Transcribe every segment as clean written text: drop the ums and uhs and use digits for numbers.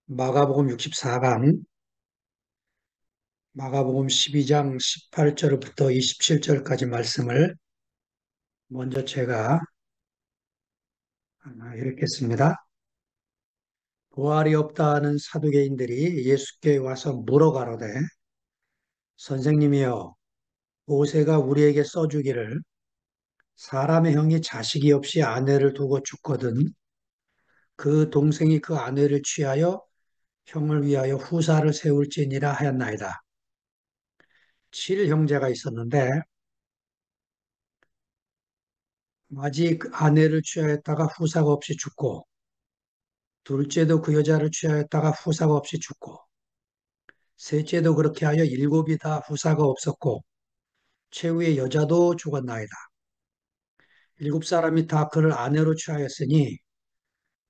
마가복음 64강, 마가복음 12장 18절부터 27절까지 말씀을 먼저 제가 읽겠습니다. 부활이 없다는 사두개인들이 예수께 와서 물어가로되, 선생님이여, 모세가 우리에게 써주기를 사람의 형이 자식이 없이 아내를 두고 죽거든 그 동생이 그 아내를 취하여 형을 위하여 후사를 세울지니라 하였나이다. 7형제가 있었는데 아직 아내를 취하였다가 후사가 없이 죽고 둘째도 그 여자를 취하였다가 후사가 없이 죽고 셋째도 그렇게 하여 일곱이 다 후사가 없었고 최후의 여자도 죽었나이다. 일곱 사람이 다 그를 아내로 취하였으니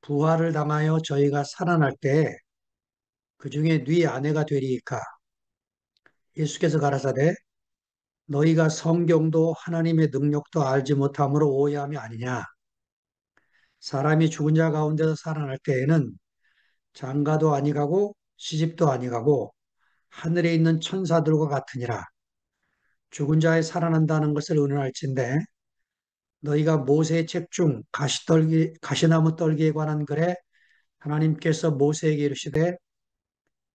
부활을 당하여 저희가 살아날 때에 그 중에 네 아내가 되리이까. 예수께서 가라사대 너희가 성경도 하나님의 능력도 알지 못함으로 오해함이 아니냐. 사람이 죽은 자 가운데서 살아날 때에는 장가도 아니가고 시집도 아니가고 하늘에 있는 천사들과 같으니라. 죽은 자의 살아난다는 것을 의논할진대 너희가 모세의 책 중 가시나무 떨기에 관한 글에 하나님께서 모세에게 이르시되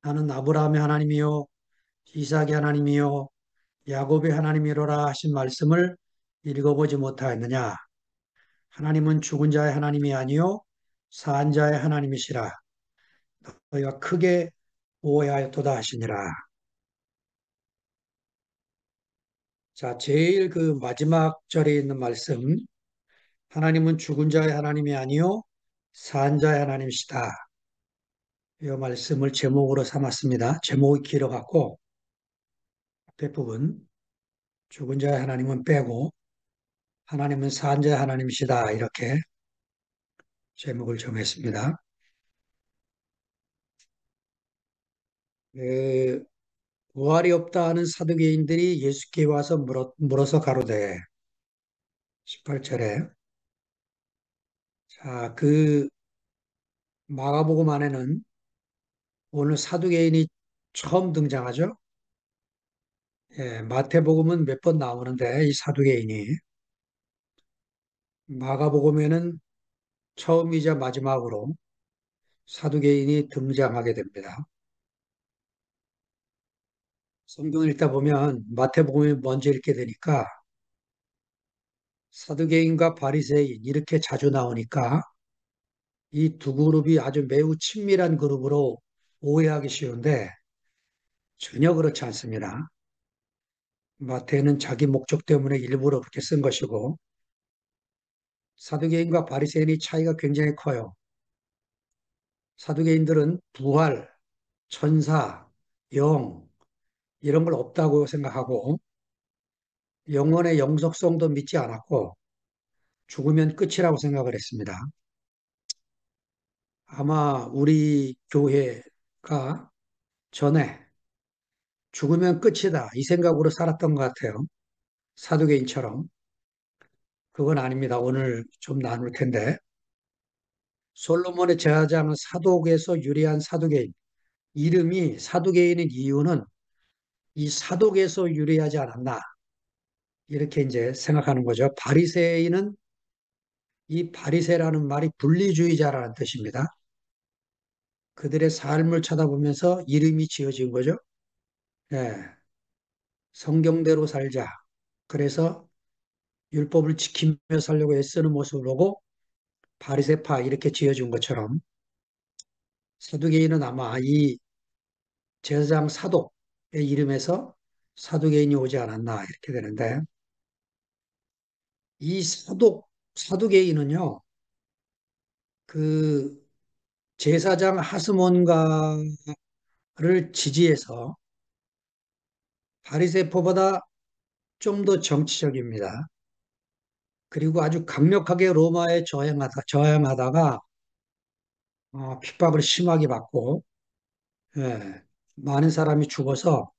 나는 아브라함의 하나님이요 이삭의 하나님이요 야곱의 하나님이로라 하신 말씀을 읽어보지 못하였느냐. 하나님은 죽은 자의 하나님이 아니요 산 자의 하나님이시라. 너희가 크게 오해하였도다 하시니라. 자, 제일 그 마지막 절에 있는 말씀, 하나님은 죽은 자의 하나님이 아니요 산 자의 하나님이시다. 이 말씀을 제목으로 삼았습니다. 제목이 길어갖고 앞에 부분 죽은 자의 하나님은 빼고 하나님은 산 자의 하나님이시다. 이렇게 제목을 정했습니다. 그 부활이 없다 하는 사두개인들이 예수께 와서 물어서 가로되 18절에 자, 그 마가복음 안에는 오늘 사두개인이 처음 등장하죠. 예, 마태복음은 몇 번 나오는데 이 사두개인이 마가복음에는 처음이자 마지막으로 사두개인이 등장하게 됩니다. 성경을 읽다 보면 마태복음을 먼저 읽게 되니까 사두개인과 바리새인 이렇게 자주 나오니까 이 두 그룹이 아주 매우 친밀한 그룹으로 오해하기 쉬운데 전혀 그렇지 않습니다. 마태는 자기 목적 때문에 일부러 그렇게 쓴 것이고 사두개인과 바리새인의 차이가 굉장히 커요. 사두개인들은 부활, 천사, 영 이런 걸 없다고 생각하고 영혼의 영속성도 믿지 않았고 죽으면 끝이라고 생각을 했습니다. 아마 우리 교회가 전에 죽으면 끝이다 이 생각으로 살았던 것 같아요. 사두개인처럼. 그건 아닙니다. 오늘 좀 나눌 텐데. 솔로몬의 제사장은 사독에서 유래한 사두개인. 이름이 사두개인인 이유는 이 사독에서 유래하지 않았나. 이렇게 이제 생각하는 거죠. 바리새인은 이 바리새라는 말이 분리주의자라는 뜻입니다. 그들의 삶을 쳐다보면서 이름이 지어진 거죠. 예, 성경대로 살자. 그래서 율법을 지키며 살려고 애쓰는 모습을 보고 바리새파 이렇게 지어준 것처럼 사두개인은 아마 이 제사장 사독의 이름에서 사두개인이 오지 않았나 이렇게 되는데 이 사두개인은요, 그 제사장 하스몬가를 지지해서 바리새파보다 좀 더 정치적입니다. 그리고 아주 강력하게 로마에 저항하다가 핍박을 심하게 받고 예, 많은 사람이 죽어서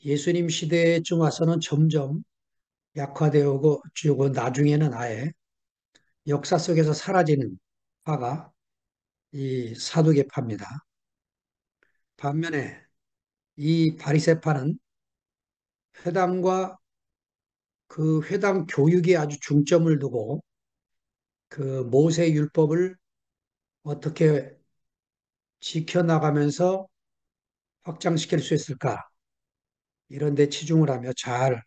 예수님 시대쯤 와서는 점점 약화되고 나중에는 아예 역사 속에서 사라지는 파가 이 사두개파입니다. 반면에 이 바리새파는 회당과 그 회당 교육에 아주 중점을 두고 그 모세 율법을 어떻게 지켜나가면서 확장시킬 수 있을까? 이런 데 치중을 하며 잘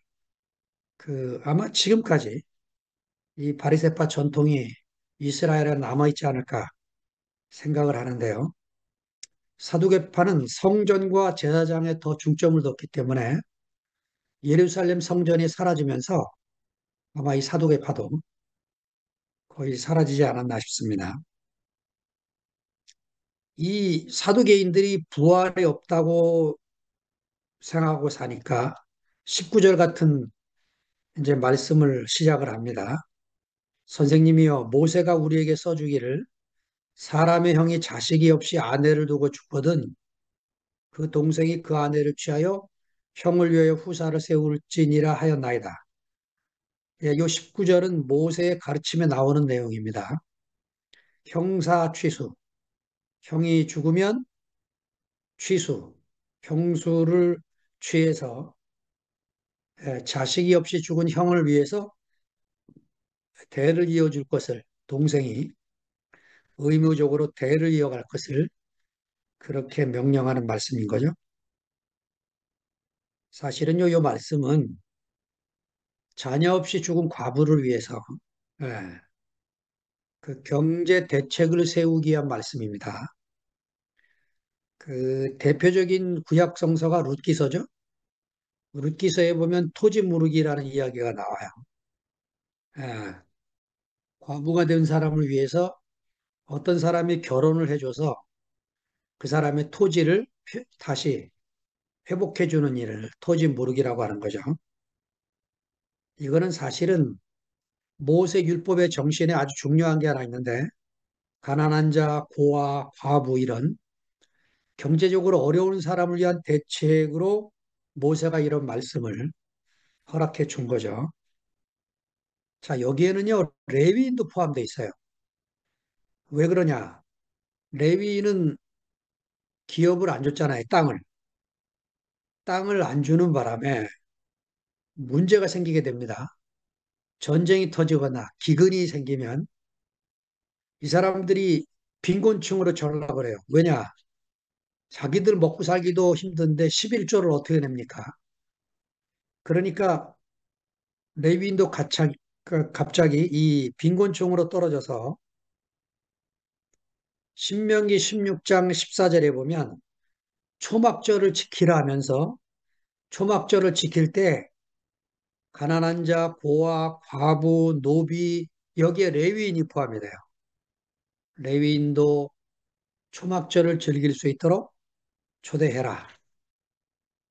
아마 지금까지 이 바리새파 전통이 이스라엘에 남아있지 않을까 생각을 하는데요. 사두개파는 성전과 제사장에 더 중점을 뒀기 때문에 예루살렘 성전이 사라지면서 아마 이 사두개파도 거의 사라지지 않았나 싶습니다. 이 사두개인들이 부활이 없다고 생각하고 사니까 19절 같은 이제 말씀을 시작을 합니다. 선생님이여 모세가 우리에게 써주기를 사람의 형이 자식이 없이 아내를 두고 죽거든 그 동생이 그 아내를 취하여 형을 위하여 후사를 세울지니라 하였나이다. 예, 요 19절은 모세의 가르침에 나오는 내용입니다. 형사 취수, 형이 죽으면 취수, 형수를 취해서 자식이 없이 죽은 형을 위해서 대를 이어줄 것을 동생이 의무적으로 대를 이어갈 것을 그렇게 명령하는 말씀인 거죠. 사실은요, 이 말씀은 자녀 없이 죽은 과부를 위해서 예, 그 경제 대책을 세우기 위한 말씀입니다. 그 대표적인 구약 성서가 룻기서죠. 룻기서에 보면 토지 무르기라는 이야기가 나와요. 예, 과부가 된 사람을 위해서 어떤 사람이 결혼을 해줘서 그 사람의 토지를 다시 회복해주는 일을 토지 무르기라고 하는 거죠. 이거는 사실은 모세 율법의 정신에 아주 중요한 게 하나 있는데 가난한 자, 고아, 과부 이런 경제적으로 어려운 사람을 위한 대책으로 모세가 이런 말씀을 허락해 준 거죠. 자, 여기에는요, 레위인도 포함되어 있어요. 왜 그러냐? 레위인은 기업을 안 줬잖아요, 땅을. 땅을 안 주는 바람에 문제가 생기게 됩니다. 전쟁이 터지거나 기근이 생기면 이 사람들이 빈곤층으로 전락을 해요. 왜냐? 자기들 먹고 살기도 힘든데 11조를 어떻게 냅니까? 그러니까 레위인도 갑자기 이 빈곤층으로 떨어져서 신명기 16장 14절에 보면 초막절을 지키라 하면서 초막절을 지킬 때 가난한 자, 고아, 과부, 노비 여기에 레위인이 포함이 돼요. 레위인도 초막절을 즐길 수 있도록 초대해라.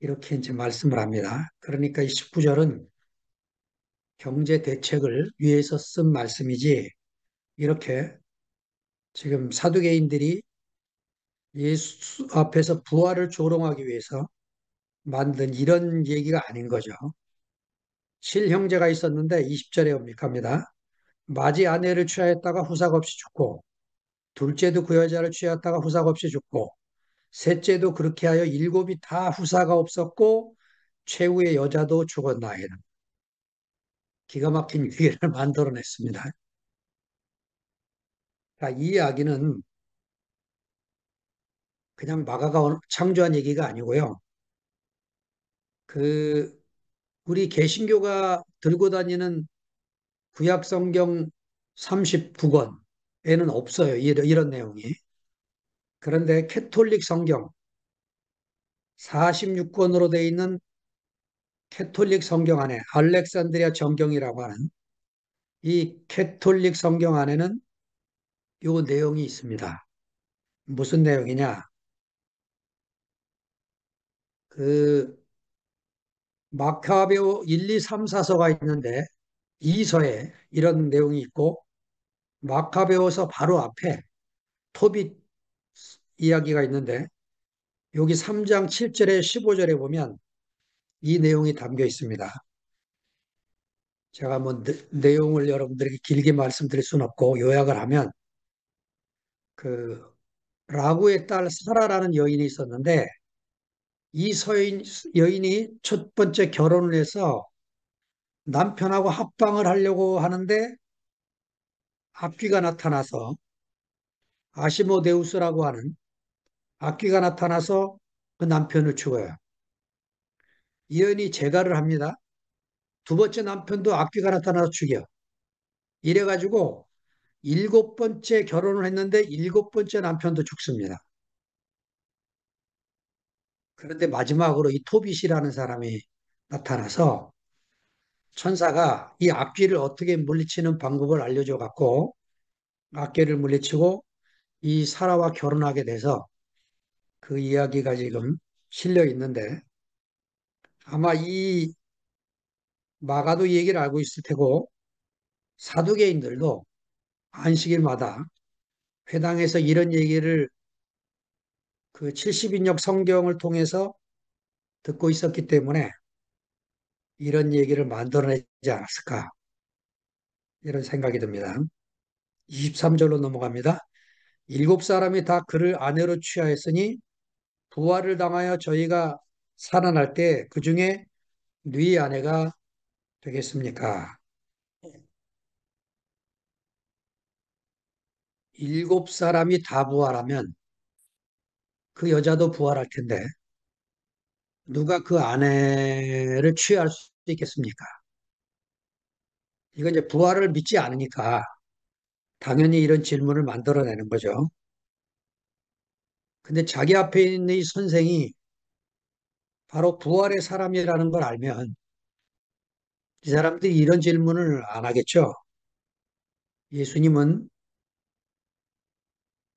이렇게 이제 말씀을 합니다. 그러니까 이 19절은 경제 대책을 위해서 쓴 말씀이지 이렇게 지금 사두개인들이 예수 앞에서 부활을 조롱하기 위해서 만든 이런 얘기가 아닌 거죠. 실형제가 있었는데 20절에 갑니다. 맞이 아내를 취하였다가 후사가 없이 죽고 둘째도 그 여자를 취하였다가 후사가 없이 죽고 셋째도 그렇게 하여 일곱이 다 후사가 없었고 최후의 여자도 죽었나이다. 기가 막힌 얘기를 만들어냈습니다. 그러니까 이 이야기는 그냥 마가가 창조한 얘기가 아니고요. 그 우리 개신교가 들고 다니는 구약 성경 39권에는 없어요. 이런 내용이. 그런데 캐톨릭 성경 46권으로 되어 있는 캐톨릭 성경 안에 알렉산드리아 정경이라고 하는 이 캐톨릭 성경 안에는 이 내용이 있습니다. 무슨 내용이냐? 그 마카베오 1, 2, 3, 4서가 있는데 이서에 이런 내용이 있고 마카베오서 바로 앞에 토빗 이야기가 있는데 여기 3장 7절에 15절에 보면 이 내용이 담겨 있습니다. 제가 뭐 내용을 여러분들에게 길게 말씀드릴 수는 없고 요약을 하면 그 라구의 딸 사라라는 여인이 있었는데 이 여인이 첫 번째 결혼을 해서 남편하고 합방을 하려고 하는데 악귀가 나타나서 아시모데우스라고 하는 악귀가 나타나서 그 남편을 죽어요. 이 여인이 재가를 합니다. 두 번째 남편도 악귀가 나타나서 죽여. 이래가지고 일곱 번째 결혼을 했는데 일곱 번째 남편도 죽습니다. 그런데 마지막으로 이 토빗이라는 사람이 나타나서 천사가 이 악귀를 어떻게 물리치는 방법을 알려줘 갖고 악귀를 물리치고 이 사라와 결혼하게 돼서 그 이야기가 지금 실려 있는데 아마 이 마가도 이 얘기를 알고 있을 테고 사두개인들도 안식일마다 회당에서 이런 얘기를 그 70인역 성경을 통해서 듣고 있었기 때문에 이런 얘기를 만들어내지 않았을까 이런 생각이 듭니다. 23절로 넘어갑니다. 일곱 사람이 다 그를 아내로 취하였으니 부활을 당하여 저희가 살아날 때 그 중에 네 아내가 되겠습니까? 일곱 사람이 다 부활하면 그 여자도 부활할 텐데 누가 그 아내를 취할 수 있겠습니까? 이건 이제 부활을 믿지 않으니까 당연히 이런 질문을 만들어내는 거죠. 근데 자기 앞에 있는 이 선생이 바로 부활의 사람이라는 걸 알면 이 사람들이 이런 질문을 안 하겠죠. 예수님은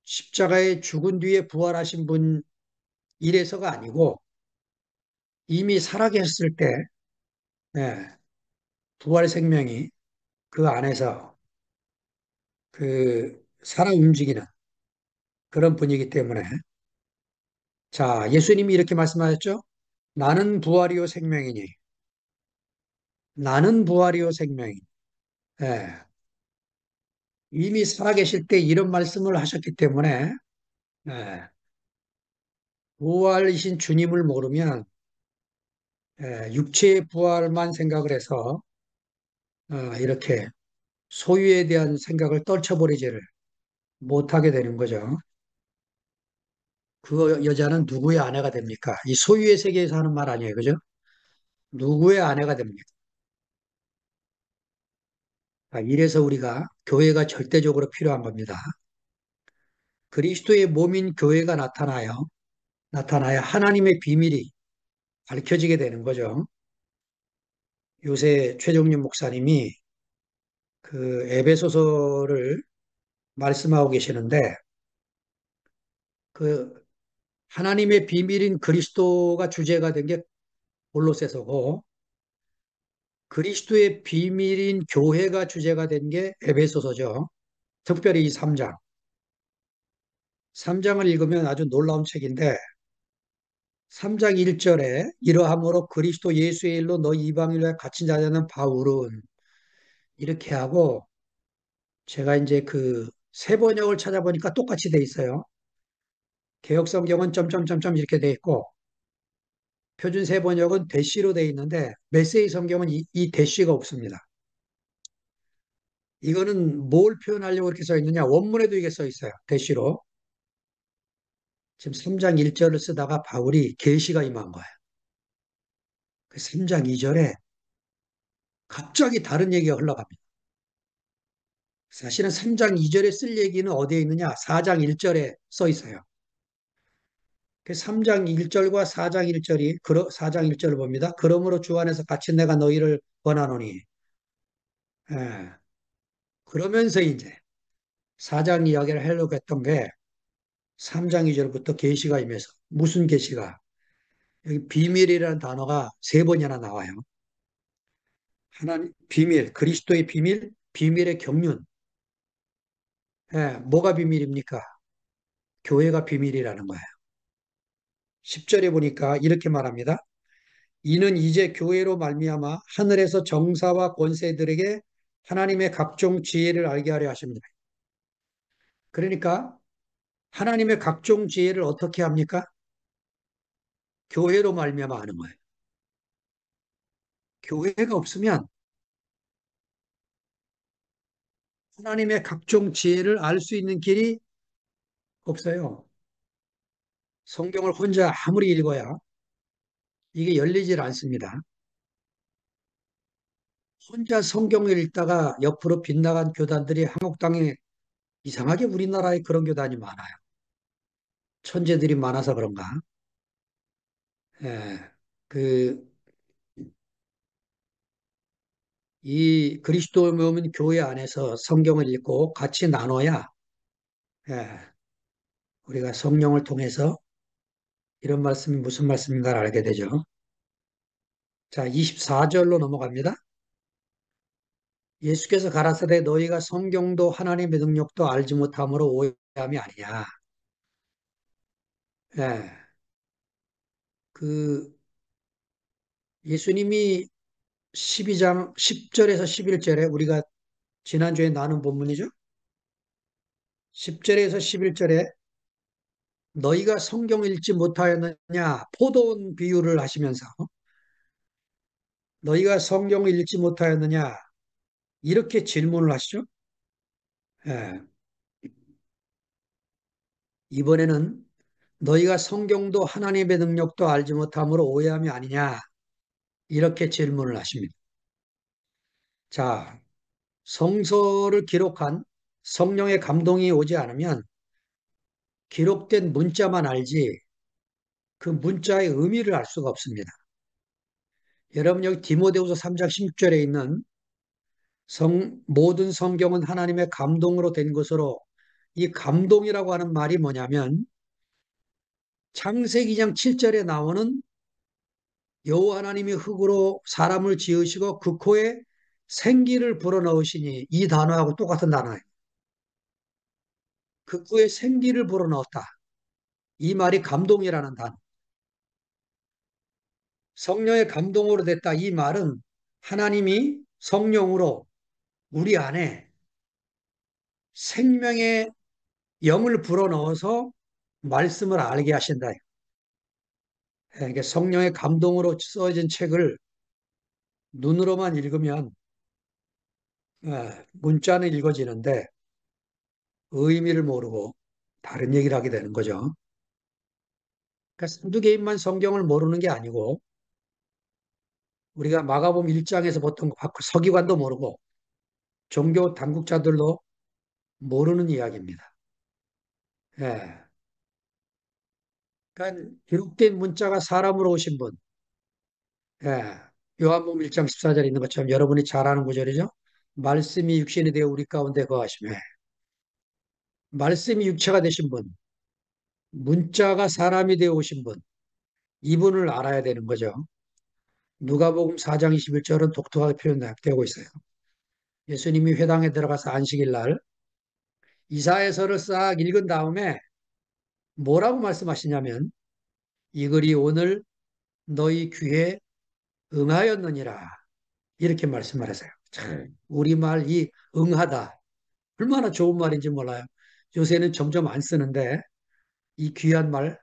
십자가에 죽은 뒤에 부활하신 분 이래서가 아니고 이미 살아계셨을 때 예, 부활의 생명이 그 안에서 그 살아 움직이는 그런 분이기 때문에 자, 예수님이 이렇게 말씀하셨죠. 나는 부활이요 생명이니 나는 부활이요 생명이니 예, 이미 살아계실 때 이런 말씀을 하셨기 때문에 예, 부활이신 주님을 모르면 육체의 부활만 생각을 해서 이렇게 소유에 대한 생각을 떨쳐버리지를 못하게 되는 거죠. 그 여자는 누구의 아내가 됩니까? 이 소유의 세계에서 하는 말 아니에요. 그죠? 누구의 아내가 됩니까? 이래서 우리가 교회가 절대적으로 필요한 겁니다. 그리스도의 몸인 교회가 나타나야 하나님의 비밀이 밝혀지게 되는 거죠. 요새 최종윤 목사님이 그 에베소서를 말씀하고 계시는데 그 하나님의 비밀인 그리스도가 주제가 된 게 골로새서고 그리스도의 비밀인 교회가 주제가 된 게 에베소서죠. 특별히 이 3장. 3장을 읽으면 아주 놀라운 책인데 3장 1절에 이러함으로 그리스도 예수의 일로 너 이방인과 갇힌 자되는 바울은 이렇게 하고 제가 이제 그 세 번역을 찾아보니까 똑같이 돼 있어요. 개역성경은 점점점점 이렇게 돼 있고 표준 세 번역은 대시로 돼 있는데 메시지 성경은 이 대시가 없습니다. 이거는 뭘 표현하려고 이렇게 써 있느냐? 원문에도 이게 써 있어요. 대시로. 지금 3장 1절을 쓰다가 바울이 계시가 임한 거예요. 그 3장 2절에 갑자기 다른 얘기가 흘러갑니다. 사실은 3장 2절에 쓸 얘기는 어디에 있느냐? 4장 1절에 써 있어요. 그 3장 1절과 4장 1절이 4장 1절을 봅니다. 그러므로 주 안에서 갇힌 내가 너희를 권하노니 예. 그러면서 이제 4장 이야기를 하려고 했던 게 3장 2절부터 계시가 임해서 무슨 계시가 여기 비밀이라는 단어가 세 번이나 나와요. 하나님 비밀, 그리스도의 비밀, 비밀의 경륜. 예, 뭐가 비밀입니까? 교회가 비밀이라는 거예요. 10절에 보니까 이렇게 말합니다. 이는 이제 교회로 말미암아 하늘에서 정사와 권세들에게 하나님의 각종 지혜를 알게 하려 하십니다. 그러니까 하나님의 각종 지혜를 어떻게 합니까? 교회로 말미암아 하는 거예요. 교회가 없으면 하나님의 각종 지혜를 알 수 있는 길이 없어요. 성경을 혼자 아무리 읽어야 이게 열리질 않습니다. 혼자 성경을 읽다가 옆으로 빗나간 교단들이 한국 땅에 이상하게 우리나라에 그런 교단이 많아요. 천재들이 많아서 그런가? 예, 그, 이 그리스도 모임 교회 안에서 성경을 읽고 같이 나눠야, 예, 우리가 성령을 통해서 이런 말씀이 무슨 말씀인가를 알게 되죠. 자, 24절로 넘어갑니다. 예수께서 가라사대 너희가 성경도 하나님의 능력도 알지 못함으로 오해함이 아니냐. 예, 그 예수님이 12장 10절에서 11절에 우리가 지난주에 나눈 본문이죠. 10절에서 11절에 너희가 성경 읽지 못하였느냐 포도원 비유를 하시면서 너희가 성경을 읽지 못하였느냐 이렇게 질문을 하시죠. 예, 이번에는 너희가 성경도 하나님의 능력도 알지 못함으로 오해함이 아니냐 이렇게 질문을 하십니다. 자, 성서를 기록한 성령의 감동이 오지 않으면 기록된 문자만 알지 그 문자의 의미를 알 수가 없습니다. 여러분 여기 디모데후서 3장 16절에 있는 모든 성경은 하나님의 감동으로 된 것으로 이 감동이라고 하는 말이 뭐냐면 창세기 2장 7절에 나오는 여호와 하나님이 흙으로 사람을 지으시고 그 코에 생기를 불어넣으시니 이 단어하고 똑같은 단어예요. 그 코에 생기를 불어넣었다. 이 말이 감동이라는 단어. 성령의 감동으로 됐다. 이 말은 하나님이 성령으로 우리 안에 생명의 영을 불어넣어서 말씀을 알게 하신다. 그러니까 성령의 감동으로 써진 책을 눈으로만 읽으면 문자는 읽어지는데 의미를 모르고 다른 얘기를 하게 되는 거죠. 그러니까 산두개인만 성경을 모르는 게 아니고 우리가 마가복음 1장에서 보통 서기관도 모르고 종교 당국자들도 모르는 이야기입니다. 예. 그러니까 기록된 문자가 사람으로 오신 분, 예. 요한복음 1장 14절에 있는 것처럼 여러분이 잘 아는 구절이죠. 말씀이 육신이 되어 우리 가운데 거하시며 말씀이 육체가 되신 분, 문자가 사람이 되어 오신 분, 이분을 알아야 되는 거죠. 누가복음 4장 21절은 독특하게 표현되고 있어요. 예수님이 회당에 들어가서 안식일 날 이사야서를 싹 읽은 다음에 뭐라고 말씀하시냐면 이 글이 오늘 너희 귀에 응하였느니라 이렇게 말씀을 하세요. 참, 우리말 이 응하다 얼마나 좋은 말인지 몰라요. 요새는 점점 안 쓰는데 이 귀한 말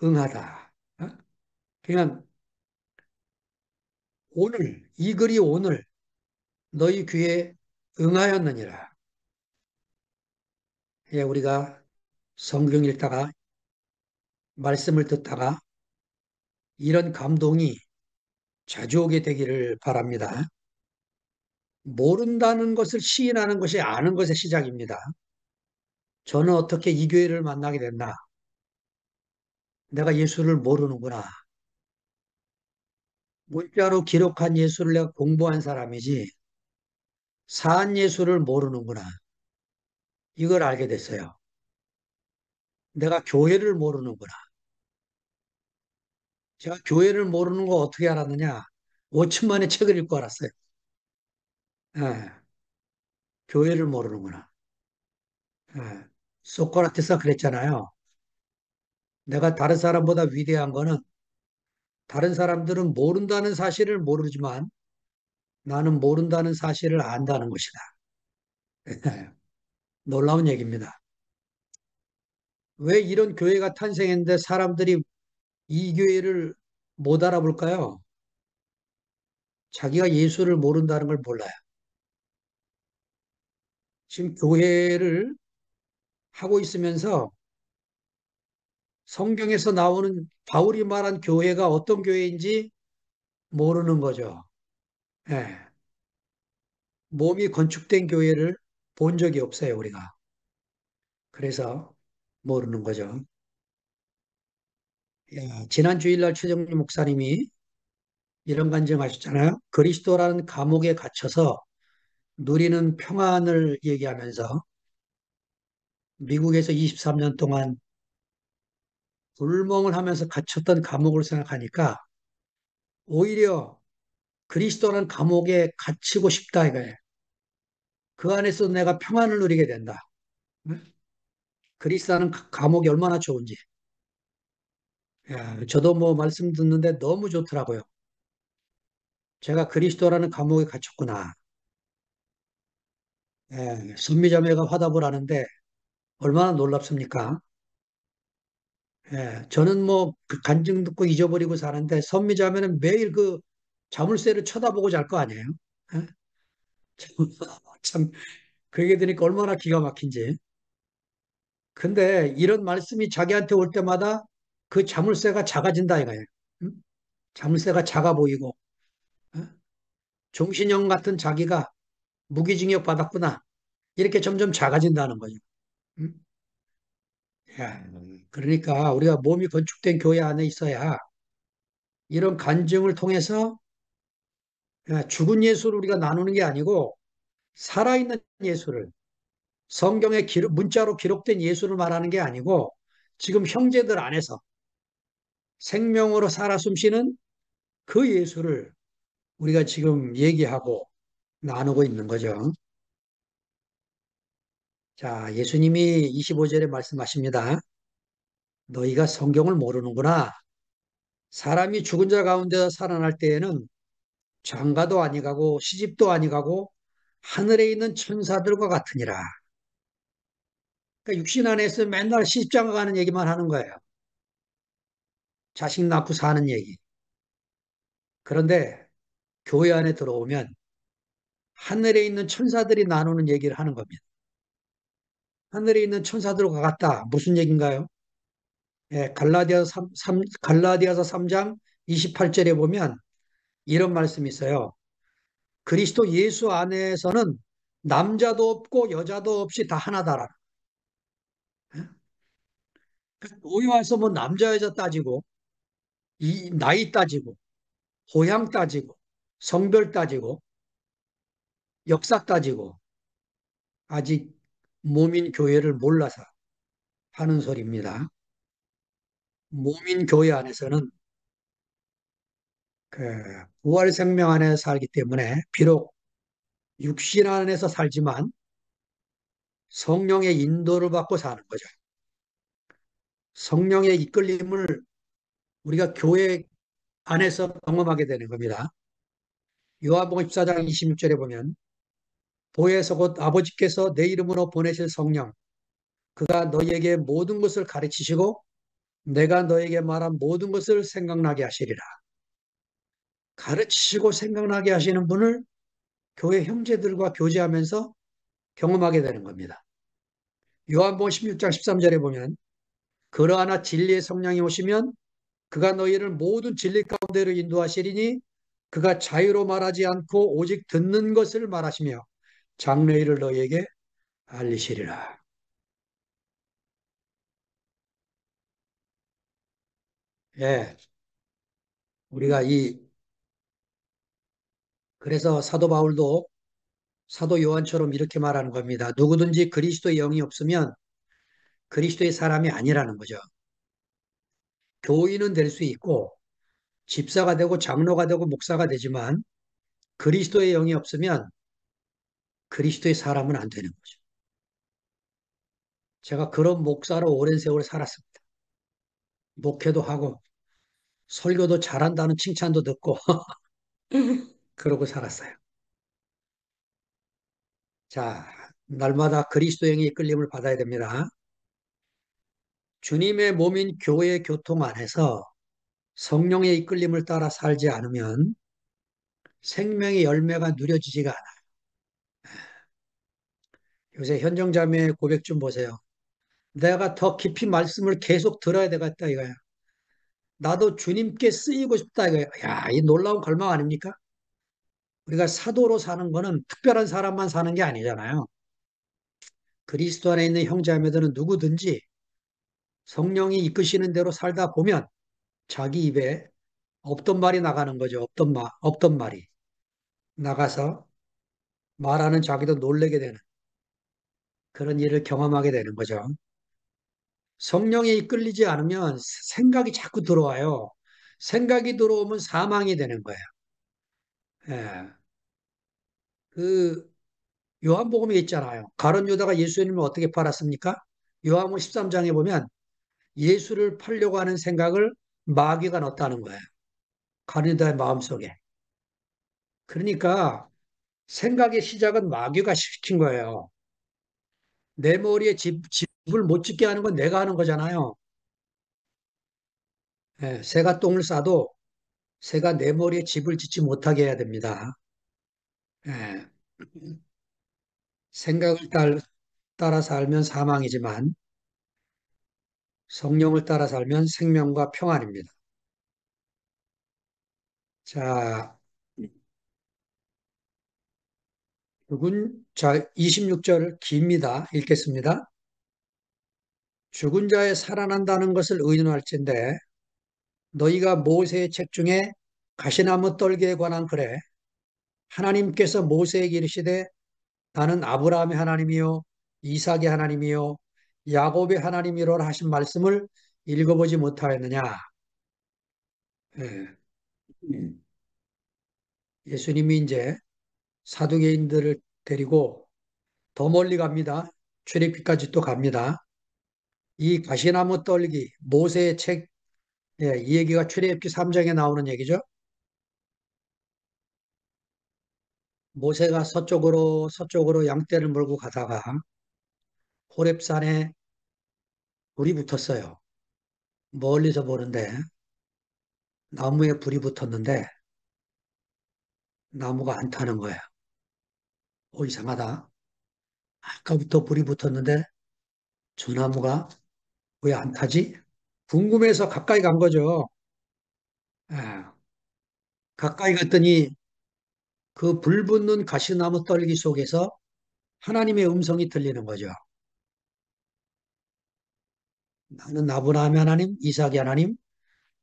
응하다. 어? 그냥 오늘 이 글이 오늘 너희 귀에 응하였느니라. 예, 우리가 성경 읽다가 말씀을 듣다가 이런 감동이 자주 오게 되기를 바랍니다. 모른다는 것을 시인하는 것이 아는 것의 시작입니다. 저는 어떻게 이 교회를 만나게 됐나? 내가 예수를 모르는구나. 문자로 기록한 예수를 내가 공부한 사람이지, 산 예수를 모르는구나. 이걸 알게 됐어요. 내가 교회를 모르는구나. 제가 교회를 모르는 거 어떻게 알았느냐? 5천 만의 책을 읽고 알았어요. 예, 교회를 모르는구나. 예, 소크라테스가 그랬잖아요. 내가 다른 사람보다 위대한 거는 다른 사람들은 모른다는 사실을 모르지만 나는 모른다는 사실을 안다는 것이다. 놀라운 얘기입니다. 왜 이런 교회가 탄생했는데 사람들이 이 교회를 못 알아볼까요? 자기가 예수를 모른다는 걸 몰라요. 지금 교회를 하고 있으면서 성경에서 나오는 바울이 말한 교회가 어떤 교회인지 모르는 거죠. 예. 몸이 건축된 교회를 본 적이 없어요, 우리가. 그래서 모르는 거죠. 예, 지난 주일날 최정리 목사님이 이런 간증하셨잖아요. 그리스도라는 감옥에 갇혀서 누리는 평안을 얘기하면서 미국에서 23년 동안 불멍을 하면서 갇혔던 감옥을 생각하니까 오히려 그리스도라는 감옥에 갇히고 싶다 이거예요. 그 안에서 내가 평안을 누리게 된다. 응? 그리스도라는 감옥이 얼마나 좋은지. 야, 저도 뭐 말씀 듣는데 너무 좋더라고요. 제가 그리스도라는 감옥에 갇혔구나. 예, 선미자매가 화답을 하는데 얼마나 놀랍습니까? 예, 저는 뭐그 간증 듣고 잊어버리고 사는데 선미자매는 매일 그 자물쇠를 쳐다보고 잘 거 아니에요? 예? 참, 그 얘기 들으니까 얼마나 기가 막힌지. 근데 이런 말씀이 자기한테 올 때마다 그 자물쇠가 작아진다 이거예요. 응? 자물쇠가 작아 보이고, 어? 종신형 같은 자기가 무기징역 받았구나. 이렇게 점점 작아진다는 거죠. 응? 야, 그러니까 우리가 몸이 건축된 교회 안에 있어야 이런 간증을 통해서 죽은 예수를 우리가 나누는 게 아니고 살아있는 예수를 성경에 문자로 기록된 예수를 말하는 게 아니고 지금 형제들 안에서 생명으로 살아 숨쉬는 그 예수를 우리가 지금 얘기하고 나누고 있는 거죠. 자, 예수님이 25절에 말씀하십니다. 너희가 성경을 모르는구나. 사람이 죽은 자 가운데서 살아날 때에는 장가도 아니가고 시집도 아니가고 하늘에 있는 천사들과 같으니라. 그러니까 육신 안에서 맨날 시집장가 가는 얘기만 하는 거예요. 자식 낳고 사는 얘기. 그런데 교회 안에 들어오면 하늘에 있는 천사들이 나누는 얘기를 하는 겁니다. 하늘에 있는 천사들과 같다. 무슨 얘기인가요? 예, 갈라디아서 3장 28절에 보면 이런 말씀이 있어요. 그리스도 예수 안에서는 남자도 없고 여자도 없이 다 하나다라. 예? 교회 와서 뭐 남자 여자 따지고 이 나이 따지고 고향 따지고 성별 따지고 역사 따지고 아직 몸인 교회를 몰라서 하는 소리입니다. 몸인 교회 안에서는 그 부활 생명 안에 살기 때문에 비록 육신 안에서 살지만 성령의 인도를 받고 사는 거죠. 성령의 이끌림을 우리가 교회 안에서 경험하게 되는 겁니다. 요한복음 14장 26절에 보면 보혜서 곧 아버지께서 내 이름으로 보내실 성령 그가 너희에게 모든 것을 가르치시고 내가 너에게 말한 모든 것을 생각나게 하시리라. 가르치시고 생각나게 하시는 분을 교회 형제들과 교제하면서 경험하게 되는 겁니다. 요한복음 16장 13절에 보면 그러하나 진리의 성령이 오시면 그가 너희를 모든 진리 가운데로 인도하시리니 그가 자유로 말하지 않고 오직 듣는 것을 말하시며 장래일을 너희에게 알리시리라. 예, 우리가 그래서 사도 바울도 사도 요한처럼 이렇게 말하는 겁니다. 누구든지 그리스도의 영이 없으면 그리스도의 사람이 아니라는 거죠. 교인은 될 수 있고 집사가 되고 장로가 되고 목사가 되지만 그리스도의 영이 없으면 그리스도의 사람은 안 되는 거죠. 제가 그런 목사로 오랜 세월 살았습니다. 목회도 하고 설교도 잘한다는 칭찬도 듣고 그러고 살았어요. 자, 날마다 그리스도의 영의 이끌림을 받아야 됩니다. 주님의 몸인 교회 교통 안에서 성령의 이끌림을 따라 살지 않으면 생명의 열매가 누려지지가 않아요. 요새 현정자매의 고백 좀 보세요. 내가 더 깊이 말씀을 계속 들어야 되겠다 이거야. 나도 주님께 쓰이고 싶다 이거야. 야, 이 놀라운 갈망 아닙니까? 우리가 사도로 사는 거는 특별한 사람만 사는 게 아니잖아요. 그리스도 안에 있는 형제자매들은 누구든지 성령이 이끄시는 대로 살다 보면 자기 입에 없던 말이 나가는 거죠. 없던 말이 나가서 말하는 자기도 놀래게 되는 그런 일을 경험하게 되는 거죠. 성령에 이끌리지 않으면 생각이 자꾸 들어와요. 생각이 들어오면 사망이 되는 거예요. 예. 그 요한복음에 있잖아요. 가룟 유다가 예수님을 어떻게 팔았습니까? 요한복음 13장에 보면 예수를 팔려고 하는 생각을 마귀가 넣었다는 거예요. 가룟 유다의 마음속에. 그러니까 생각의 시작은 마귀가 시킨 거예요. 내 머리에 집을 못 짓게 하는 건 내가 하는 거잖아요. 예, 새가 똥을 싸도 새가 내 머리에 집을 짓지 못하게 해야 됩니다. 예, 생각을 따라 살면 사망이지만 성령을 따라 살면 생명과 평안입니다. 자, 자, 26절 깁니다. 읽겠습니다. 죽은 자의 살아난다는 것을 의논할진대 너희가 모세의 책 중에 가시나무 떨기에 관한 글에 하나님께서 모세에게 이르시되 나는 아브라함의 하나님이요 이삭의 하나님이요 야곱의 하나님이로라 하신 말씀을 읽어보지 못하였느냐. 예. 예수님이 이제 사두개인들을 데리고 더 멀리 갑니다. 출애굽기까지 또 갑니다. 이 가시나무 떨기 모세의 책, 예, 이 얘기가 출애굽기 3장에 나오는 얘기죠. 모세가 서쪽으로 양떼를 몰고 가다가 호렙산에 불이 붙었어요. 멀리서 보는데 나무에 불이 붙었는데 나무가 안 타는 거예요. 이상하다. 아까부터 불이 붙었는데 저 나무가 왜 안 타지? 궁금해서 가까이 간 거죠. 예, 가까이 갔더니 그 불 붙는 가시나무 떨기 속에서 하나님의 음성이 들리는 거죠. 나는 아브라함의 하나님, 이삭의 하나님,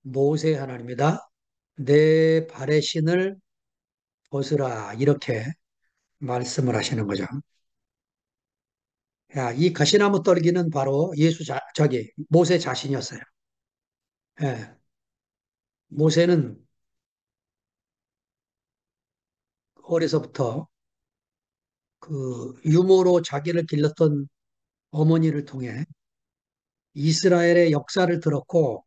모세의 하나님이다. 내 발의 신을 벗으라. 이렇게 말씀을 하시는 거죠. 야, 이 가시나무 떨기는 바로 모세 자신이었어요. 예, 모세는 어려서부터 그 유모로 자기를 길렀던 어머니를 통해 이스라엘의 역사를 들었고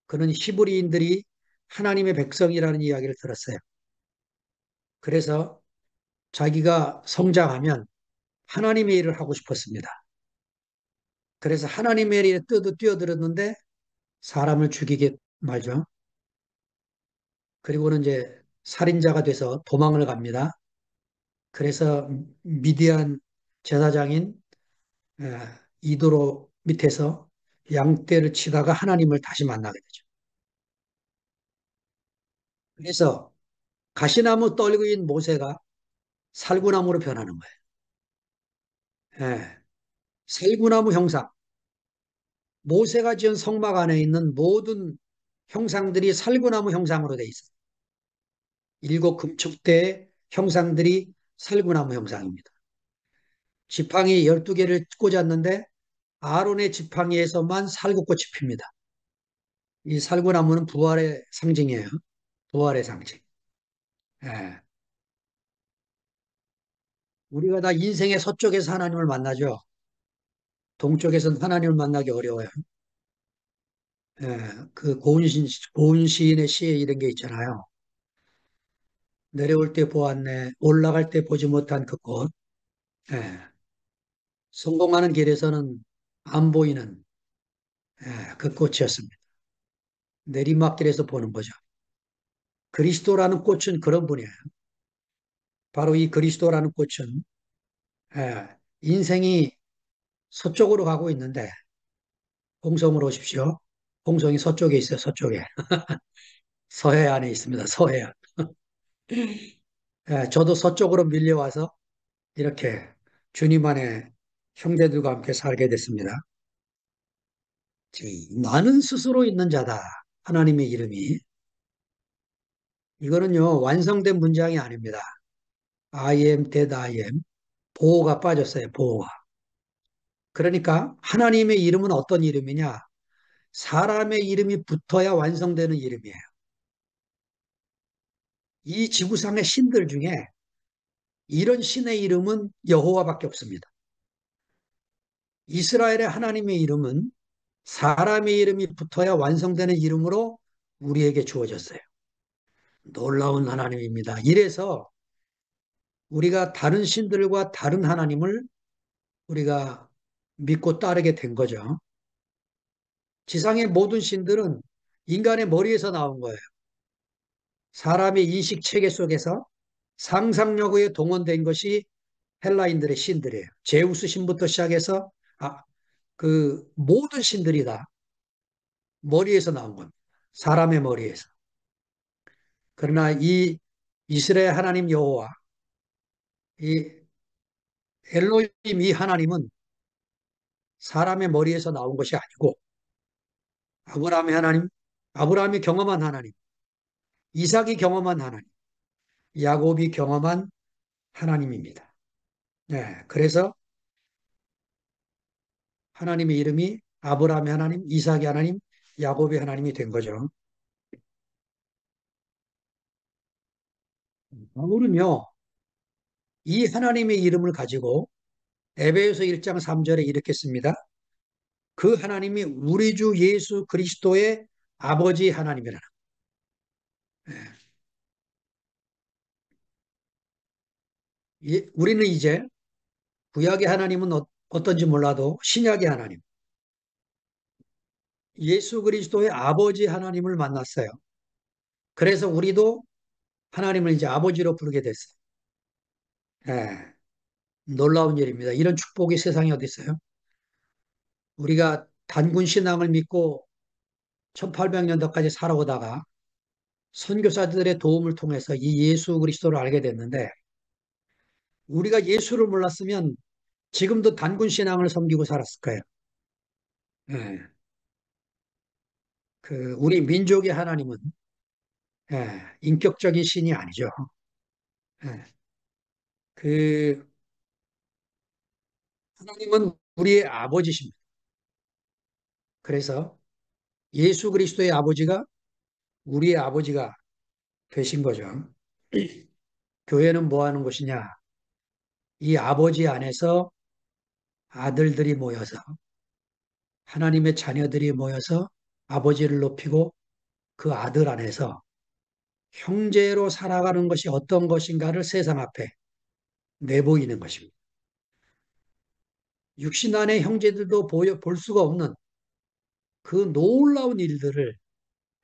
그는 히브리인들이 하나님의 백성이라는 이야기를 들었어요. 그래서 자기가 성장하면 하나님의 일을 하고 싶었습니다. 그래서 하나님의 일에 뛰어들었는데 사람을 죽이게 말죠. 그리고는 이제 살인자가 돼서 도망을 갑니다. 그래서 미디안 제사장인 에, 이도로 밑에서 양떼를 치다가 하나님을 다시 만나게 되죠. 그래서 가시나무 떨기인 모세가 살구나무로 변하는 거예요. 예, 살구나무 형상. 모세가 지은 성막 안에 있는 모든 형상들이 살구나무 형상으로 돼 있어요. 일곱 금축대의 형상들이 살구나무 형상입니다. 지팡이 12개를 꽂았는데 아론의 지팡이에서만 살구꽃이 핍니다. 이 살구나무는 부활의 상징이에요. 부활의 상징. 예. 우리가 다 인생의 서쪽에서 하나님을 만나죠. 동쪽에서는 하나님을 만나기 어려워요. 예. 그 고운 시인의 시에 이런 게 있잖아요. 내려올 때 보았네. 올라갈 때 보지 못한 그 꽃. 예. 성공하는 길에서는 안 보이는 그 꽃이었습니다. 내리막길에서 보는 거죠. 그리스도라는 꽃은 그런 분이에요. 바로 이 그리스도라는 꽃은 인생이 서쪽으로 가고 있는데 홍성으로 오십시오. 홍성이 서쪽에 있어요. 서쪽에. 서해안에 있습니다. 서해안. 저도 서쪽으로 밀려와서 이렇게 주님 안에 형제들과 함께 살게 됐습니다. 나는 스스로 있는 자다. 하나님의 이름이. 이거는요, 완성된 문장이 아닙니다. I am that I am. 보호가 빠졌어요. 보호가. 그러니까 하나님의 이름은 어떤 이름이냐? 사람의 이름이 붙어야 완성되는 이름이에요. 이 지구상의 신들 중에 이런 신의 이름은 여호와밖에 없습니다. 이스라엘의 하나님의 이름은 사람의 이름이 붙어야 완성되는 이름으로 우리에게 주어졌어요. 놀라운 하나님입니다. 이래서 우리가 다른 신들과 다른 하나님을 우리가 믿고 따르게 된 거죠. 지상의 모든 신들은 인간의 머리에서 나온 거예요. 사람의 인식 체계 속에서 상상력에 동원된 것이 헬라인들의 신들이에요. 제우스 신부터 시작해서 그 모든 신들이 다 머리에서 나온 겁니다. 사람의 머리에서. 그러나 이 이스라엘 하나님 여호와, 이 엘로힘 이 하나님은 사람의 머리에서 나온 것이 아니고 아브라함의 하나님, 아브라함이 경험한 하나님, 이삭이 경험한 하나님, 야곱이 경험한 하나님입니다. 네, 그래서 하나님의 이름이 아브라함의 하나님, 이삭의 하나님, 야곱의 하나님이 된 거죠. 바울은요, 이 하나님의 이름을 가지고 에베소서 1장 3절에 이렇게 씁니다. 그 하나님이 우리 주 예수 그리스도의 아버지 하나님이라. 우리는 이제 구약의 하나님은 어떤지 몰라도 신약의 하나님, 예수 그리스도의 아버지 하나님을 만났어요. 그래서 우리도 하나님을 이제 아버지로 부르게 됐어요. 예, 놀라운 일입니다. 이런 축복이 세상에 어디 있어요? 우리가 단군 신앙을 믿고 1800년도까지 살아오다가 선교사들의 도움을 통해서 이 예수 그리스도를 알게 됐는데 우리가 예수를 몰랐으면 지금도 단군 신앙을 섬기고 살았을 거예요. 예, 우리 민족의 하나님은 인격적인 신이 아니죠. 예, 그 하나님은 우리의 아버지십니다. 그래서 예수 그리스도의 아버지가 우리의 아버지가 되신 거죠. 교회는 뭐 하는 곳이냐? 이 아버지 안에서 아들들이 모여서 하나님의 자녀들이 모여서 아버지를 높이고 그 아들 안에서 형제로 살아가는 것이 어떤 것인가를 세상 앞에 내보이는 것입니다. 육신 안의 형제들도 볼 수가 없는 그 놀라운 일들을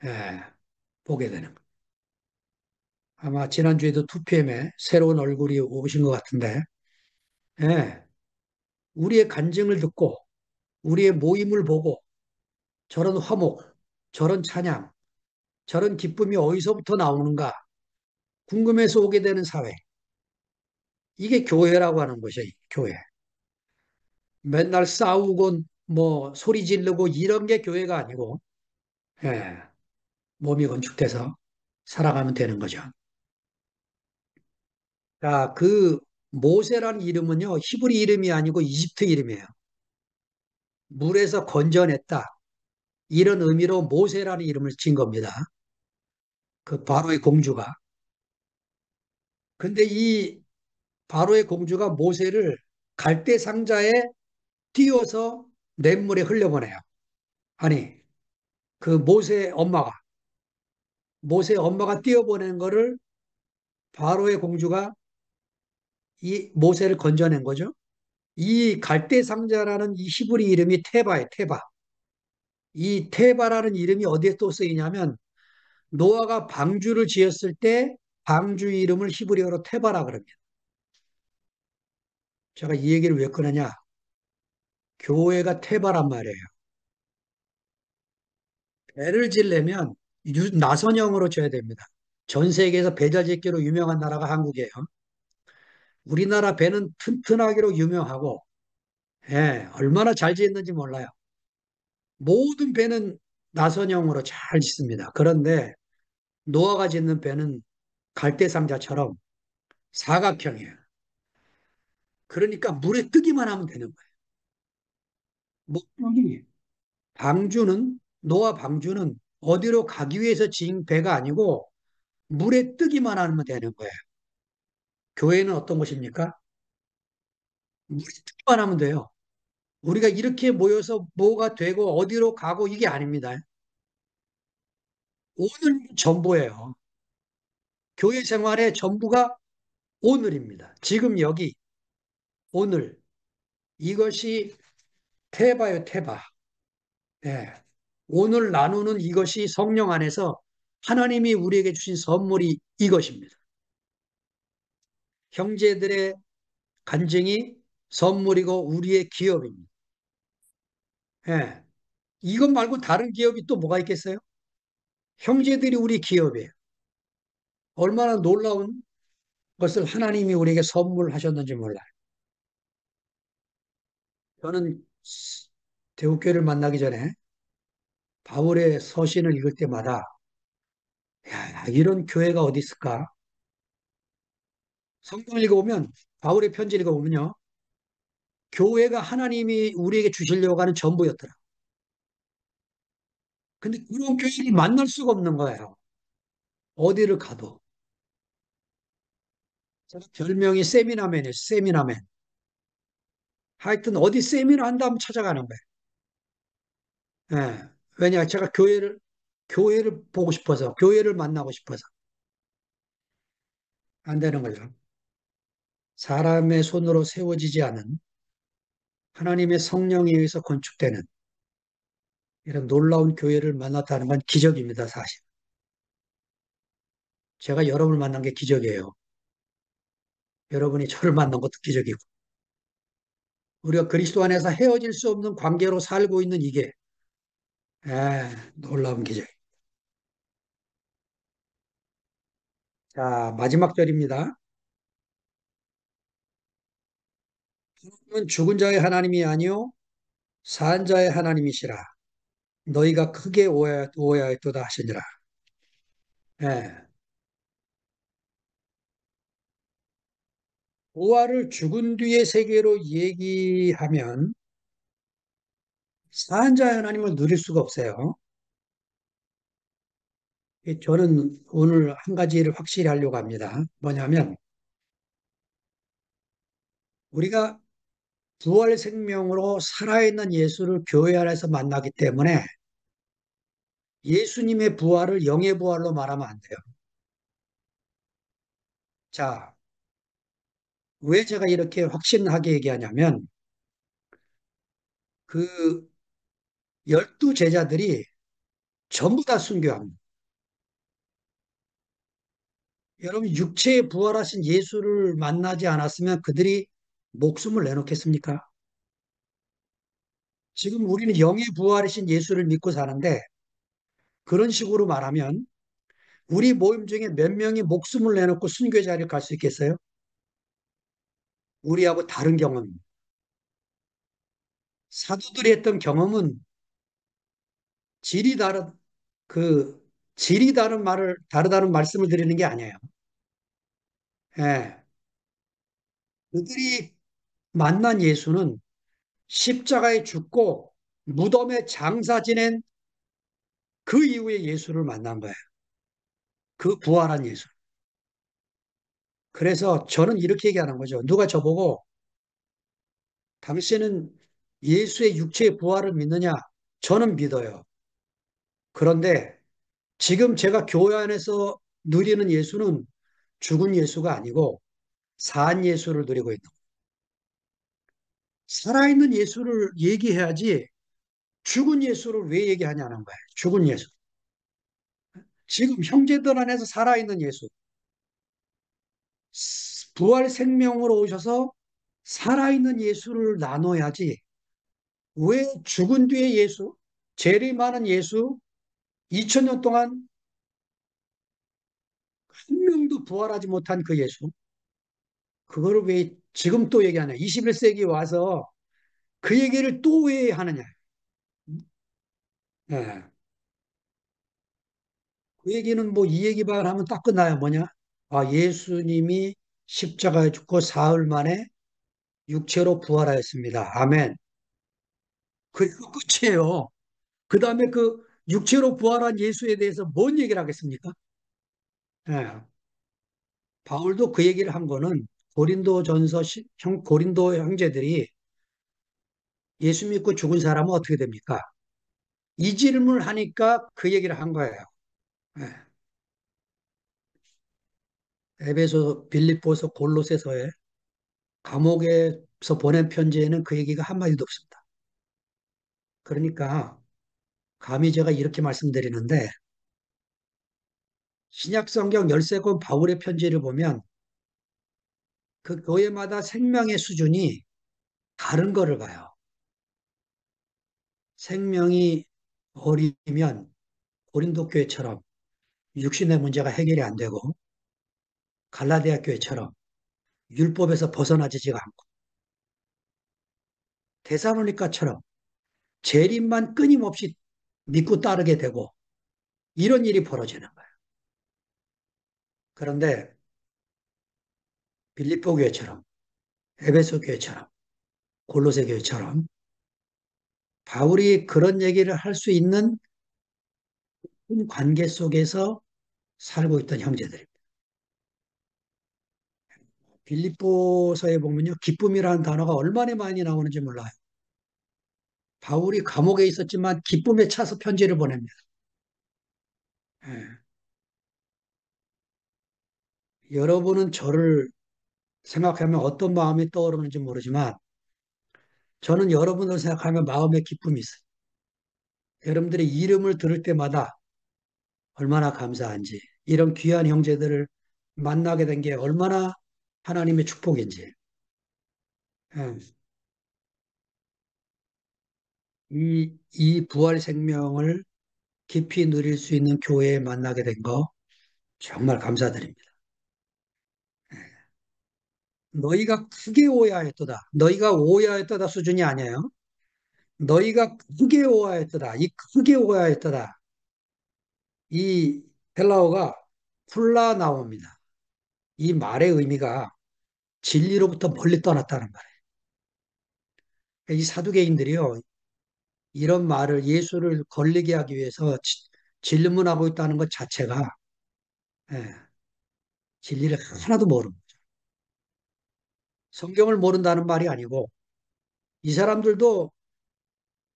예, 보게 되는 거예요. 아마 지난주에도 2PM에 새로운 얼굴이 오신 것 같은데 예, 우리의 간증을 듣고 우리의 모임을 보고 저런 화목, 저런 찬양, 저런 기쁨이 어디서부터 나오는가 궁금해서 오게 되는 사회. 이게 교회라고 하는 것이에요. 교회. 맨날 싸우고 뭐 소리 지르고 이런 게 교회가 아니고 예, 몸이 건축돼서 살아가면 되는 거죠. 자, 그 모세라는 이름은요. 히브리 이름이 아니고 이집트 이름이에요. 물에서 건져냈다. 이런 의미로 모세라는 이름을 진 겁니다. 그 바로의 공주가. 근데 이 바로의 공주가 모세를 갈대 상자에 띄워서 냇물에 흘려보내요. 아니, 그 모세 엄마가 띄워보낸 거를 바로의 공주가 이 모세를 건져낸 거죠. 이 갈대 상자라는 이 히브리 이름이 테바예요, 테바. 이 테바라는 이름이 어디에 또 쓰이냐면 노아가 방주를 지었을 때 방주 이름을 히브리어로 테바라 그럽니다. 제가 이 얘기를 왜 꺼내냐? 교회가 테바란 말이에요. 배를 지려면 나선형으로 져야 됩니다. 전 세계에서 배잘 짓기로 유명한 나라가 한국이에요. 우리나라 배는 튼튼하기로 유명하고, 예, 얼마나 잘 짓는지 몰라요. 모든 배는 나선형으로 잘 짓습니다. 그런데 노아가 짓는 배는 갈대상자처럼 사각형이에요. 그러니까 물에 뜨기만 하면 되는 거예요. 목적이 노아 방주는 어디로 가기 위해서 지은 배가 아니고 물에 뜨기만 하면 되는 거예요. 교회는 어떤 것입니까? 물에 뜨기만 하면 돼요. 우리가 이렇게 모여서 뭐가 되고 어디로 가고 이게 아닙니다. 오늘 전부예요. 교회 생활의 전부가 오늘입니다. 지금 여기 오늘 이것이 테바요, 테바. 예. 오늘 나누는 이것이 성령 안에서 하나님이 우리에게 주신 선물이 이것입니다. 형제들의 간증이 선물이고 우리의 기업입니다. 예. 이것 말고 다른 기업이 또 뭐가 있겠어요? 형제들이 우리 기업이에요. 얼마나 놀라운 것을 하나님이 우리에게 선물하셨는지 몰라요. 저는 대우교회를 만나기 전에 바울의 서신을 읽을 때마다 야, 이런 교회가 어디 있을까? 성경을 읽어보면 바울의 편지를 읽어보면요. 교회가 하나님이 우리에게 주시려고 하는 전부였더라. 근데 그런 교회를 만날 수가 없는 거예요. 어디를 가도. 제가 별명이 세미나맨이에요. 세미나맨. 하여튼 어디 세미나 한다면 찾아가는 거예요. 예. 왜냐, 제가 교회를 보고 싶어서, 교회를 만나고 싶어서. 안 되는 거죠. 사람의 손으로 세워지지 않은 하나님의 성령에 의해서 건축되는 이런 놀라운 교회를 만났다는 건 기적입니다, 사실. 제가 여러분을 만난 게 기적이에요. 여러분이 저를 만난 것도 기적이고. 우리가 그리스도 안에서 헤어질 수 없는 관계로 살고 있는 이게, 놀라운 기적. 자, 마지막 절입니다. 하나님은 죽은 자의 하나님이 아니요 산 자의 하나님이시라. 너희가 크게 오해하였도다 하시니라. 예. 부활을 죽은 뒤의 세계로 얘기하면 산 자의 하나님을 누릴 수가 없어요. 저는 오늘 한 가지를 확실히 하려고 합니다. 뭐냐면 우리가 부활 생명으로 살아있는 예수를 교회 안에서 만나기 때문에 예수님의 부활을 영의 부활로 말하면 안 돼요. 자, 왜 제가 이렇게 확신하게 얘기하냐면 그 12제자들이 전부 다 순교합니다. 여러분, 육체에 부활하신 예수를 만나지 않았으면 그들이 목숨을 내놓겠습니까? 지금 우리는 영의 부활이신 예수를 믿고 사는데 그런 식으로 말하면 우리 모임 중에 몇 명이 목숨을 내놓고 순교 자리를 갈 수 있겠어요? 우리하고 다른 경험입니다. 사도들이 했던 경험은 질이 다른 그 질이 다르다는 말씀을 드리는 게 아니에요. 예. 그들이 만난 예수는 십자가에 죽고 무덤에 장사 지낸 그 이후에 예수를 만난 거예요. 그 부활한 예수. 그래서 저는 이렇게 얘기하는 거죠. 누가 저보고 당신은 예수의 육체의 부활을 믿느냐? 저는 믿어요. 그런데 지금 제가 교회 안에서 누리는 예수는 죽은 예수가 아니고 산 예수를 누리고 있는 거예요. 살아있는 예수를 얘기해야지 죽은 예수를 왜 얘기하냐는 거예요. 죽은 예수. 지금 형제들 안에서 살아있는 예수. 부활 생명으로 오셔서 살아있는 예수를 나눠야지. 왜 죽은 뒤에 예수, 재림하는 예수, 2000년 동안 한 명도 부활하지 못한 그 예수, 그거를 왜 지금 또 얘기하냐. 21세기 와서 그 얘기를 또 왜 하느냐. 예. 그 얘기는 뭐 이 얘기만 하면 딱 끝나요. 뭐냐? 아, 예수님이 십자가에 죽고 사흘 만에 육체로 부활하였습니다. 아멘. 그리고 끝이에요. 그 다음에 그 육체로 부활한 예수에 대해서 뭔 얘기를 하겠습니까? 예. 바울도 그 얘기를 한 거는 고린도 형제들이 예수 믿고 죽은 사람은 어떻게 됩니까? 이 질문을 하니까 그 얘기를 한 거예요. 예. 에베소, 빌립보서, 골로새서에 감옥에서 보낸 편지에는 그 얘기가 한마디도 없습니다. 그러니까 감히 제가 이렇게 말씀드리는데 신약 성경 13권 바울의 편지를 보면 그 교회마다 생명의 수준이 다른 거를 봐요. 생명이 어리면 고린도 교회처럼 육신의 문제가 해결이 안 되고 갈라디아 교회처럼 율법에서 벗어나지지가 않고 데살로니가처럼 재림만 끊임없이 믿고 따르게 되고 이런 일이 벌어지는 거예요. 그런데 빌립보 교회처럼 에베소 교회처럼 골로새 교회처럼 바울이 그런 얘기를 할 수 있는 관계 속에서 살고 있던 형제들입니다. 빌립보서에 보면요, 기쁨이라는 단어가 얼마나 많이 나오는지 몰라요. 바울이 감옥에 있었지만 기쁨에 차서 편지를 보냅니다. 예. 여러분은 저를 생각하면 어떤 마음이 떠오르는지 모르지만 저는 여러분을 생각하면 마음에 기쁨이 있어요. 여러분들의 이름을 들을 때마다 얼마나 감사한지, 이런 귀한 형제들을 만나게 된 게 얼마나 하나님의 축복인지. 예. 이 부활 생명을 깊이 누릴 수 있는 교회에 만나게 된 거 정말 감사드립니다. 너희가 크게 오해하였도다. 너희가 오해하였도다 수준이 아니에요. 너희가 크게 오해하였도다. 이 크게 오해하였도다. 이 헬라어가 쿨라 나옵니다. 이 말의 의미가 진리로부터 멀리 떠났다는 말이에요. 이 사두개인들이요, 이런 말을 예수를 걸리게 하기 위해서 질문하고 있다는 것 자체가 예, 진리를 하나도 모릅니다. 성경을 모른다는 말이 아니고 이 사람들도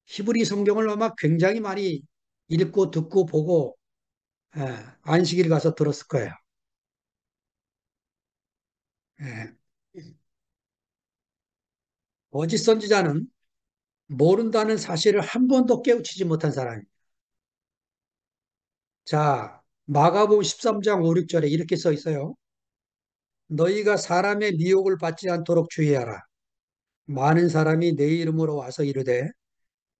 히브리 성경을 아마 굉장히 많이 읽고 듣고 보고 예, 안식일 가서 들었을 거예요. 예. 거짓 선지자는 모른다는 사실을 한 번도 깨우치지 못한 사람입니다. 자, 마가복음 13장 5, 6절에 이렇게 써 있어요. 너희가 사람의 미혹을 받지 않도록 주의하라. 많은 사람이 내 이름으로 와서 이르되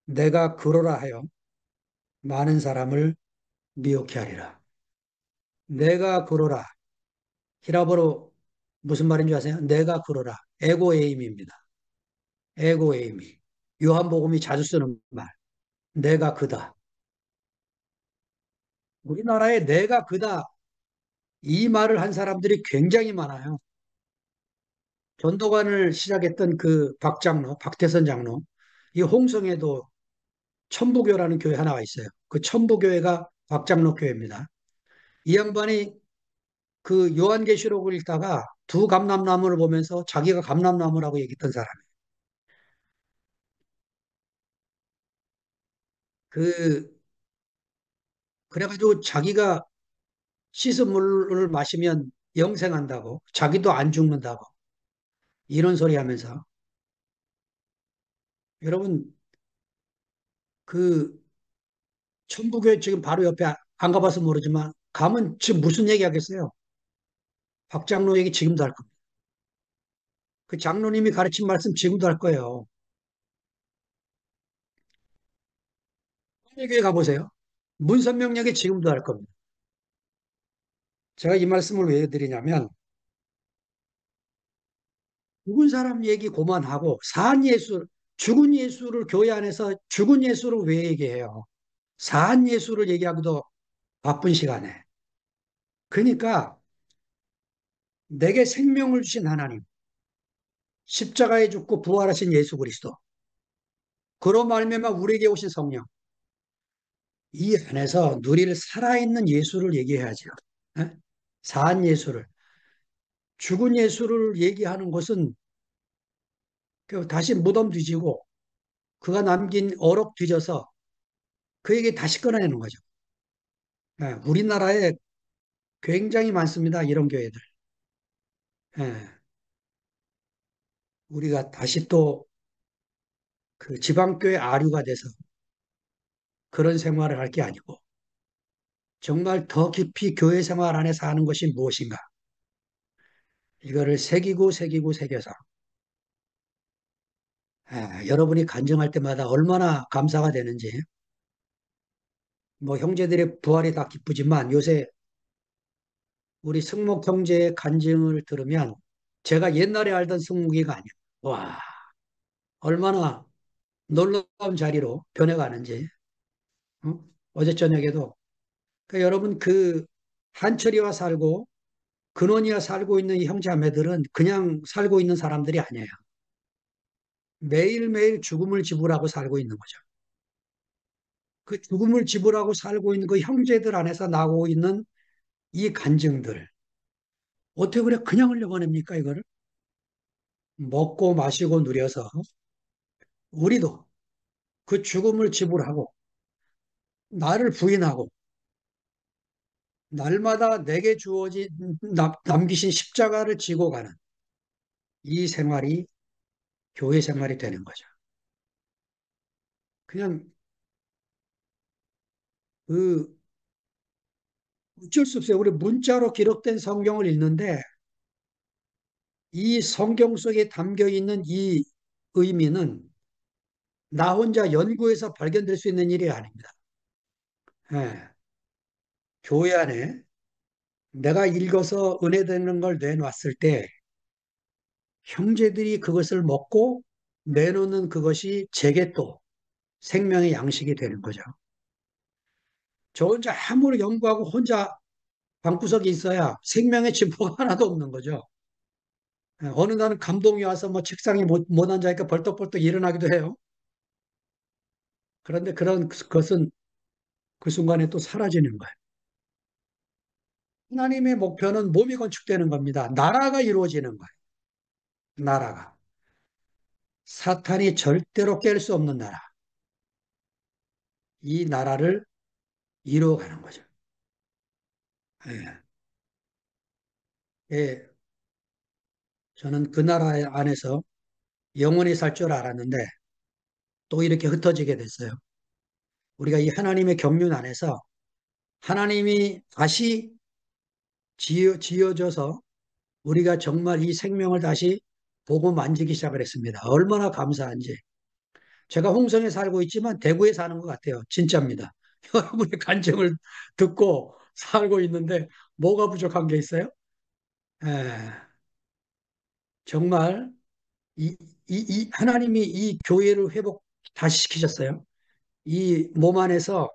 내가 그러라 하여 많은 사람을 미혹해 하리라. 내가 그러라. 히라보로 무슨 말인 줄 아세요? 내가 그러라. 에고에임입니다. 에고에임이. 요한복음이 자주 쓰는 말. 내가 그다. 우리나라에 내가 그다. 이 말을 한 사람들이 굉장히 많아요. 전도관을 시작했던 그 박장로, 박태선 장로, 이 홍성에도 천부교라는 교회 하나가 있어요. 그 천부교회가 박장로 교회입니다. 이 양반이 그 요한계시록을 읽다가 두 감람나무를 보면서 자기가 감람나무라고 얘기했던 사람이에요. 그, 그래가지고 자기가 씻은 물을 마시면 영생한다고, 자기도 안 죽는다고, 이런 소리 하면서, 여러분, 그 천부교회 지금 바로 옆에 안 가봐서 모르지만 가면 지금 무슨 얘기 하겠어요? 박 장로 얘기 지금도 할 겁니다. 그 장로님이 가르친 말씀 지금도 할 거예요. 교회 가보세요. 문선명 얘기 지금도 할 겁니다. 제가 이 말씀을 왜 드리냐면 죽은 사람 얘기 그만하고 산 예수, 죽은 예수를 교회 안에서 죽은 예수를 왜 얘기해요? 산 예수를 얘기하기도 바쁜 시간에. 그러니까 내게 생명을 주신 하나님, 십자가에 죽고 부활하신 예수 그리스도, 그로 말미암아 우리에게 오신 성령, 이 안에서 누릴 살아있는 예수를 얘기해야죠. 예? 산 예수를. 죽은 예수를 얘기하는 것은 그 다시 무덤 뒤지고 그가 남긴 어록 뒤져서 그에게 다시 꺼내는 거죠. 예, 우리나라에 굉장히 많습니다. 이런 교회들. 예, 우리가 다시 또 그 지방교회 아류가 돼서 그런 생활을 할 게 아니고 정말 더 깊이 교회 생활 안에서 하는 것이 무엇인가. 이거를 새기고 새겨서 여러분이 간증할 때마다 얼마나 감사가 되는지 뭐 형제들의 부활이 다 기쁘지만 요새 우리 승목 형제의 간증을 들으면 제가 옛날에 알던 승목이가 아니야. 와, 얼마나 놀라운 자리로 변해가는지. 어? 어제 저녁에도 여러분 그 한철이와 살고 근원이와 살고 있는 이 형제자매들은 그냥 살고 있는 사람들이 아니에요. 매일매일 죽음을 지불하고 살고 있는 거죠. 그 죽음을 지불하고 살고 있는 그 형제들 안에서 나오고 있는 이 간증들. 어떻게 그냥 흘려보냅니까, 이거를? 먹고 마시고 누려서 우리도 그 죽음을 지불하고 나를 부인하고 날마다 내게 주어진 남기신 십자가를 지고 가는 이 생활이 교회 생활이 되는 거죠. 그냥 그 어쩔 수 없어요. 우리 문자로 기록된 성경을 읽는데 이 성경 속에 담겨 있는 이 의미는 나 혼자 연구해서 발견될 수 있는 일이 아닙니다. 예, 교회 안에 내가 읽어서 은혜되는 걸 내놨을 때 형제들이 그것을 먹고 내놓는 그것이 제게 또 생명의 양식이 되는 거죠. 저 혼자 아무리 연구하고 혼자 방구석에 있어야 생명의 진보가 하나도 없는 거죠. 예, 어느 날은 감동이 와서 뭐 책상에 못 앉아니까 벌떡벌떡 일어나기도 해요. 그런데 그런 것은 그 순간에 또 사라지는 거예요. 하나님의 목표는 몸이 건축되는 겁니다. 나라가 이루어지는 거예요. 나라가. 사탄이 절대로 깰 수 없는 나라. 이 나라를 이루어가는 거죠. 예. 예. 저는 그 나라 안에서 영원히 살 줄 알았는데 또 이렇게 흩어지게 됐어요. 우리가 이 하나님의 경륜 안에서 하나님이 다시 지어져서 우리가 정말 이 생명을 다시 보고 만지기 시작을 했습니다. 얼마나 감사한지. 제가 홍성에 살고 있지만 대구에 사는 것 같아요. 진짜입니다. 여러분의 간증을 듣고 살고 있는데 뭐가 부족한 게 있어요? 에, 정말 하나님이 이 교회를 회복 다시 시키셨어요. 이 몸 안에서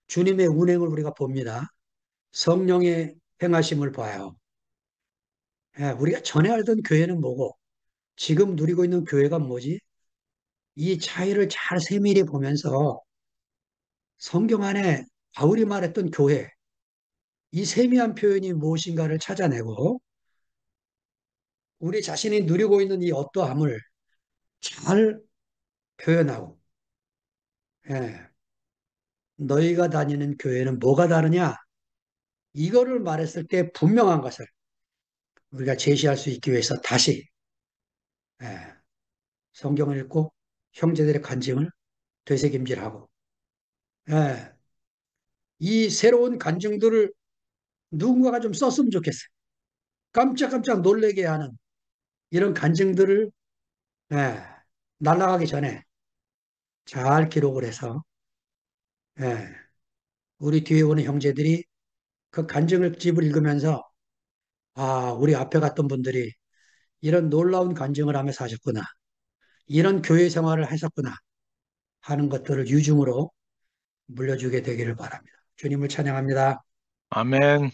주님의 운행을 우리가 봅니다. 성령의 행하심을 봐요. 우리가 전에 알던 교회는 뭐고 지금 누리고 있는 교회가 뭐지? 이 차이를 잘 세밀히 보면서 성경 안에 바울이 말했던 교회, 이 세미한 표현이 무엇인가를 찾아내고 우리 자신이 누리고 있는 이 어떠함을 잘 표현하고, 예, 너희가 다니는 교회는 뭐가 다르냐? 이거를 말했을 때 분명한 것을 우리가 제시할 수 있기 위해서 다시 예, 성경을 읽고 형제들의 간증을 되새김질하고 예, 이 새로운 간증들을 누군가가 좀 썼으면 좋겠어요. 깜짝깜짝 놀래게 하는 이런 간증들을 예, 날아가기 전에 잘 기록을 해서 예, 우리 뒤에 오는 형제들이 그 간증을 집을 읽으면서 아, 우리 앞에 갔던 분들이 이런 놀라운 간증을 하며 사셨구나. 이런 교회 생활을 하셨구나 하는 것들을 유증으로 물려주게 되기를 바랍니다. 주님을 찬양합니다. 아멘.